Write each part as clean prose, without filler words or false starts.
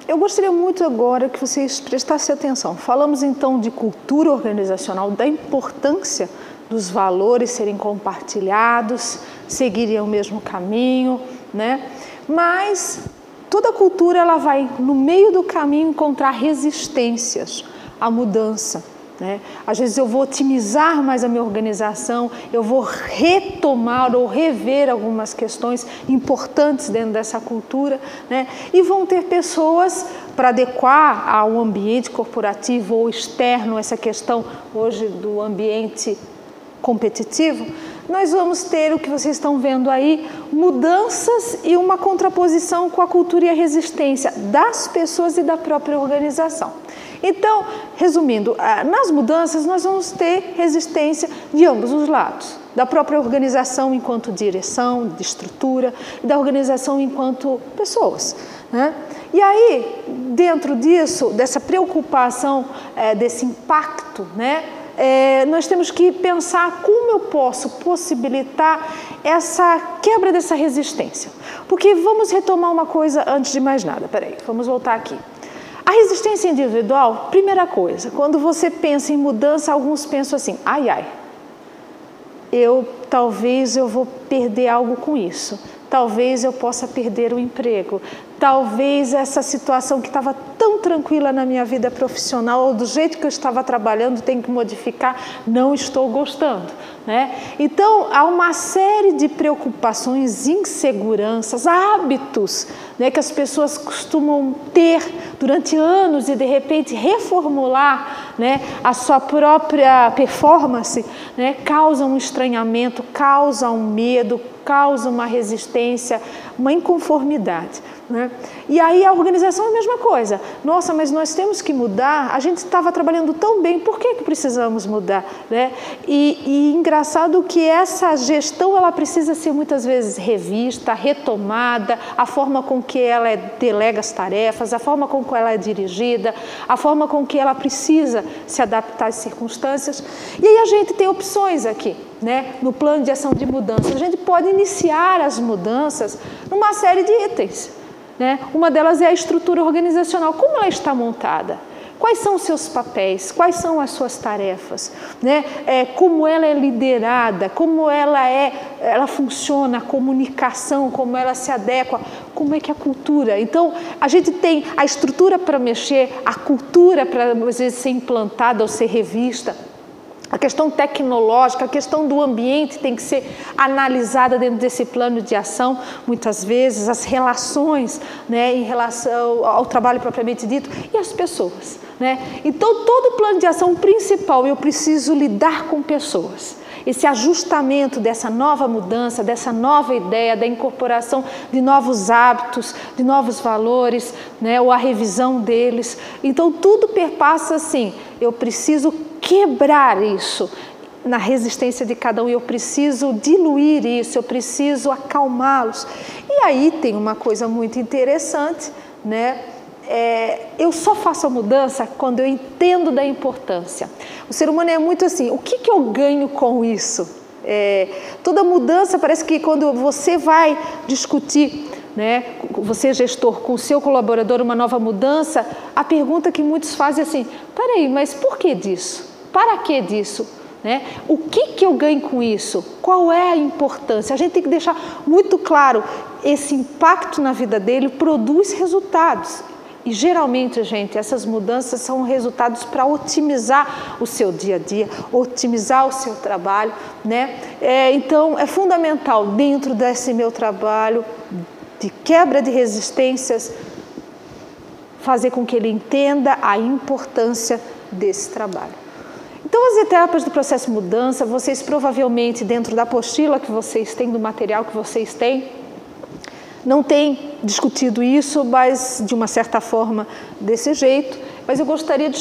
eu gostaria muito agora que vocês prestassem atenção. Falamos então de cultura organizacional, da importância dos valores serem compartilhados, seguirem o mesmo caminho, né? Mas toda cultura ela vai no meio do caminho encontrar resistências à mudança, né? Às vezes eu vou otimizar mais a minha organização, eu vou retomar ou rever algumas questões importantes dentro dessa cultura, né? E vão ter pessoas para adequar ao ambiente corporativo ou externo, essa questão hoje do ambiente competitivo, nós vamos ter o que vocês estão vendo aí, mudanças e uma contraposição com a cultura e a resistência das pessoas e da própria organização. Então, resumindo, nas mudanças nós vamos ter resistência de ambos os lados, da própria organização enquanto direção, de estrutura, e da organização enquanto pessoas, né? E aí, dentro disso, dessa preocupação, desse impacto, né? Nós temos que pensar como eu posso possibilitar essa quebra dessa resistência. Porque vamos retomar uma coisa antes de mais nada. Peraí, vamos voltar aqui. A resistência individual, primeira coisa, quando você pensa em mudança, alguns pensam assim, talvez eu vou perder algo com isso, talvez eu possa perder o emprego, talvez essa situação que estava tão tranquila na minha vida profissional, ou do jeito que eu estava trabalhando, tem que modificar, não estou gostando, né? Então, há uma série de preocupações, inseguranças, hábitos, né, que as pessoas costumam ter durante anos e, de repente, reformular, né, a sua própria performance, né, causa um estranhamento, causa um medo, causa uma resistência, uma inconformidade, né? E aí a organização é a mesma coisa. Nossa, mas nós temos que mudar, a gente estava trabalhando tão bem, por que precisamos mudar, né? E engraçado que essa gestão ela precisa ser muitas vezes revista, retomada, a forma com que ela delega as tarefas, a forma com que ela é dirigida, a forma com que ela precisa se adaptar às circunstâncias. E aí a gente tem opções aqui, né? No plano de ação de mudança. A gente pode iniciar as mudanças numa série de itens, né? Uma delas é a estrutura organizacional. Como ela está montada? Quais são os seus papéis? Quais são as suas tarefas? Né? Como ela é liderada? Como ela funciona? A comunicação? Como ela se adequa? Como é que é a cultura? Então, a gente tem a estrutura para mexer, a cultura para, às vezes, ser implantada ou ser revista. A questão tecnológica, a questão do ambiente tem que ser analisada dentro desse plano de ação, muitas vezes, as relações, né, em relação ao trabalho propriamente dito e as pessoas, né? Então, todo o plano de ação principal, eu preciso lidar com pessoas. Esse ajustamento dessa nova mudança, dessa nova ideia, da incorporação de novos hábitos, de novos valores, né, ou a revisão deles. Então, tudo perpassa assim, eu preciso quebrar isso na resistência de cada um, eu preciso diluir isso, eu preciso acalmá-los. E aí tem uma coisa muito interessante, né? Eu só faço a mudança quando eu entendo da importância. O ser humano é muito assim, o que eu ganho com isso? Toda mudança parece que quando você vai discutir, né, você gestor, com o seu colaborador uma nova mudança, a pergunta que muitos fazem é assim, peraí, mas por que disso? Para que disso? Né? O que eu ganho com isso? Qual é a importância? A gente tem que deixar muito claro, esse impacto na vida dele produz resultados. E geralmente, gente, essas mudanças são resultados para otimizar o seu dia a dia, otimizar o seu trabalho, né? Então, é fundamental dentro desse meu trabalho de quebra de resistências, fazer com que ele entenda a importância desse trabalho. Então, as etapas do processo de mudança, vocês provavelmente, dentro da apostila que vocês têm, do material que vocês têm, não têm discutido isso, mas de uma certa forma desse jeito. Mas eu gostaria de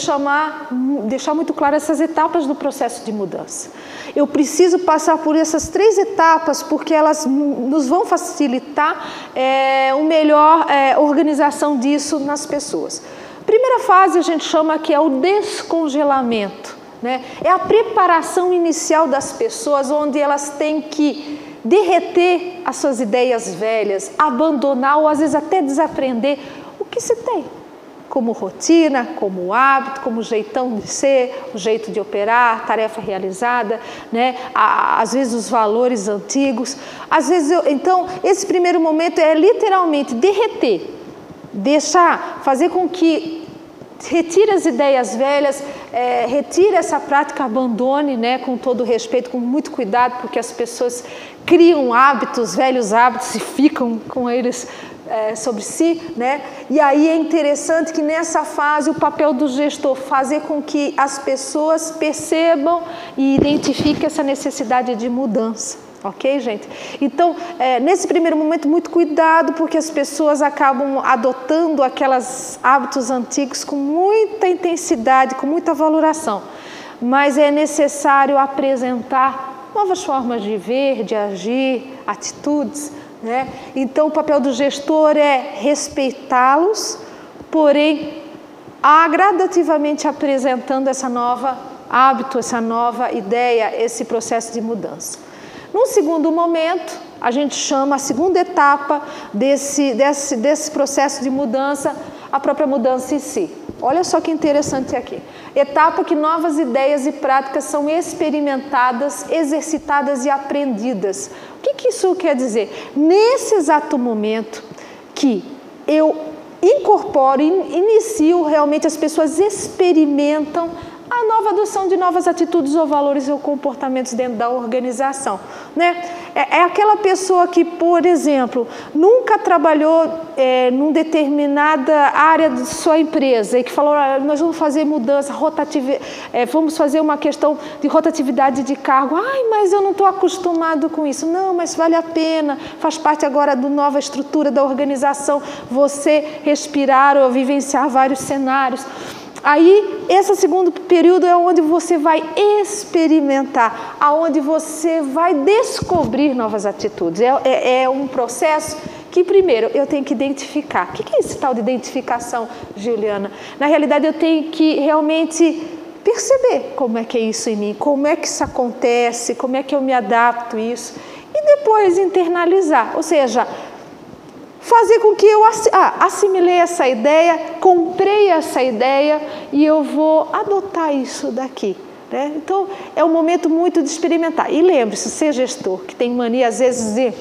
deixar muito claro essas etapas do processo de mudança. Eu preciso passar por essas 3 etapas porque elas nos vão facilitar uma melhor organização disso nas pessoas. Primeira fase a gente chama que é o descongelamento, né? É a preparação inicial das pessoas, onde elas têm que derreter as suas ideias velhas, abandonar ou às vezes até desaprender o que se tem. como rotina, como hábito, como jeitão de ser, o jeito de operar, tarefa realizada, né? Às vezes os valores antigos. Às vezes então, esse primeiro momento é literalmente derreter, deixar, fazer com que retire as ideias velhas, retire essa prática, abandone, né, com todo respeito, com muito cuidado, porque as pessoas criam hábitos, velhos hábitos e ficam com eles sobre si, né? E aí é interessante que nessa fase o papel do gestor fazer com que as pessoas percebam e identifiquem essa necessidade de mudança. Ok, gente? Então, nesse primeiro momento, muito cuidado, porque as pessoas acabam adotando aqueles hábitos antigos com muita intensidade, com muita valoração. Mas é necessário apresentar novas formas de ver, de agir, atitudes, né? Então, o papel do gestor é respeitá-los, porém, gradativamente apresentando essa nova hábito, essa nova ideia, esse processo de mudança. Num segundo momento, a gente chama a segunda etapa desse processo de mudança, a própria mudança em si. Olha só que interessante aqui. Etapa que novas ideias e práticas são experimentadas, exercitadas e aprendidas. O que isso quer dizer? Nesse exato momento que eu incorporo, inicio realmente, as pessoas experimentam a nova adoção de novas atitudes ou valores ou comportamentos dentro da organização, né? É aquela pessoa que, por exemplo, nunca trabalhou numa determinada área de sua empresa e que falou, nós vamos fazer mudança, vamos fazer uma questão de rotatividade de cargo. Ai, mas eu não estou acostumado com isso. Não, mas vale a pena, faz parte agora da nova estrutura da organização, você respirar ou vivenciar vários cenários. Aí, esse segundo período é onde você vai experimentar, aonde você vai descobrir novas atitudes. É um processo que, primeiro, eu tenho que identificar. O que é esse tal de identificação, Juliana? Na realidade, eu tenho que realmente perceber como é que é isso em mim, como é que isso acontece, como é que eu me adapto a isso. E depois internalizar, ou seja, fazer com que eu assimilei essa ideia, comprei essa ideia e eu vou adotar isso daqui, né? Então, é um momento muito de experimentar. E lembre-se, ser gestor, que tem mania às vezes de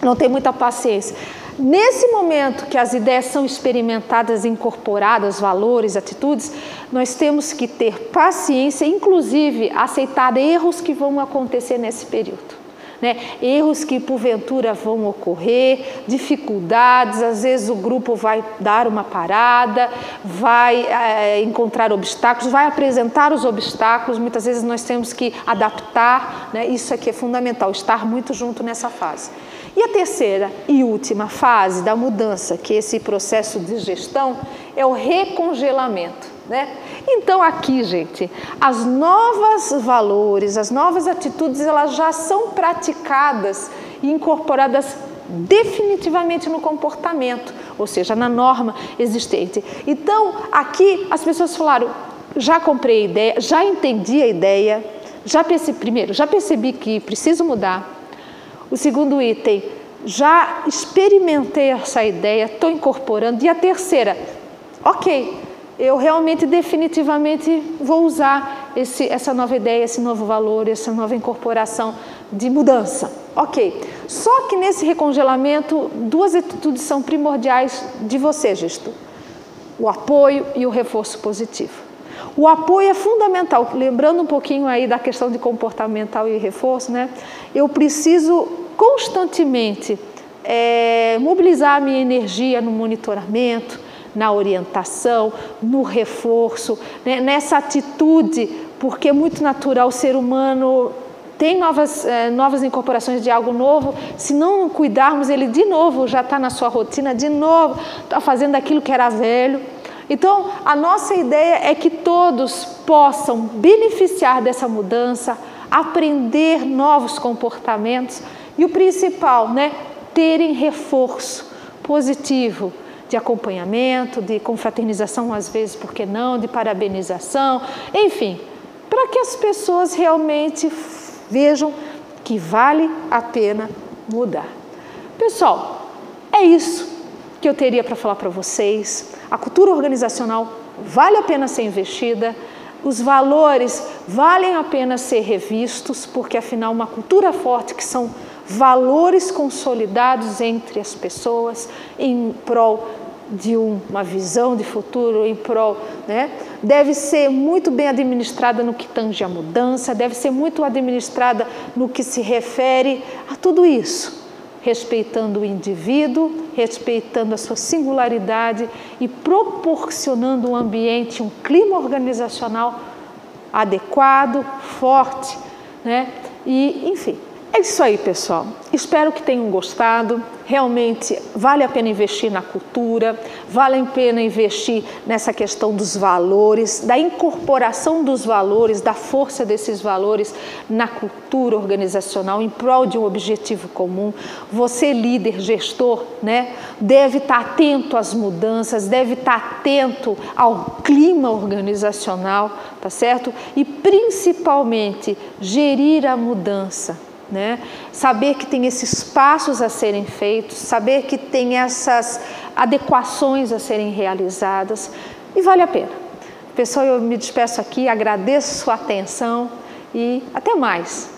não ter muita paciência. Nesse momento que as ideias são experimentadas, incorporadas, valores, atitudes, nós temos que ter paciência, inclusive aceitar erros que vão acontecer nesse período. Né? Erros que porventura vão ocorrer, dificuldades, às vezes o grupo vai dar uma parada, vai encontrar obstáculos, vai apresentar os obstáculos, muitas vezes nós temos que adaptar, né? Isso aqui é fundamental, estar muito junto nessa fase. E a terceira e última fase da mudança, que é esse processo de gestão, é o recongelamento. Né? Então aqui, gente, as novas valores, as novas atitudes, elas já são praticadas e incorporadas definitivamente no comportamento, ou seja, na norma existente. Então aqui as pessoas falaram, já comprei a ideia, já entendi a ideia, já percebi que preciso mudar. O segundo item, já experimentei essa ideia, estou incorporando. E a terceira, ok, eu realmente definitivamente vou usar essa nova ideia, esse novo valor, essa nova incorporação de mudança. Ok, só que nesse recongelamento, duas atitudes são primordiais de você, gestor. O apoio e o reforço positivo. O apoio é fundamental, lembrando um pouquinho aí da questão de comportamental e reforço, né? Eu preciso constantemente mobilizar a minha energia no monitoramento, na orientação, no reforço, né? Nessa atitude, porque é muito natural o ser humano tem novas incorporações de algo novo, se não cuidarmos, ele de novo já está na sua rotina, de novo está fazendo aquilo que era velho. Então, a nossa ideia é que todos possam beneficiar dessa mudança, aprender novos comportamentos e o principal, né, terem reforço positivo de acompanhamento, de confraternização, às vezes, por que não, de parabenização, enfim, para que as pessoas realmente vejam que vale a pena mudar. Pessoal, é isso que eu teria para falar para vocês. a cultura organizacional vale a pena ser investida, os valores valem a pena ser revistos, porque afinal uma cultura forte, que são valores consolidados entre as pessoas em prol de uma visão de futuro, em prol, né? Deve ser muito bem administrada no que tange a mudança, deve ser muito administrada no que se refere a tudo isso, respeitando o indivíduo, respeitando a sua singularidade e proporcionando um ambiente, um clima organizacional adequado, forte, né? E, enfim, é isso aí, pessoal. Espero que tenham gostado. Realmente vale a pena investir na cultura, vale a pena investir nessa questão dos valores, da incorporação dos valores, da força desses valores na cultura organizacional em prol de um objetivo comum. Você, líder, gestor, né, deve estar atento às mudanças, deve estar atento ao clima organizacional, tá certo? E principalmente gerir a mudança. Né? Saber que tem esses passos a serem feitos, saber que tem essas adequações a serem realizadas e vale a pena. Pessoal, eu me despeço aqui, agradeço sua atenção e até mais.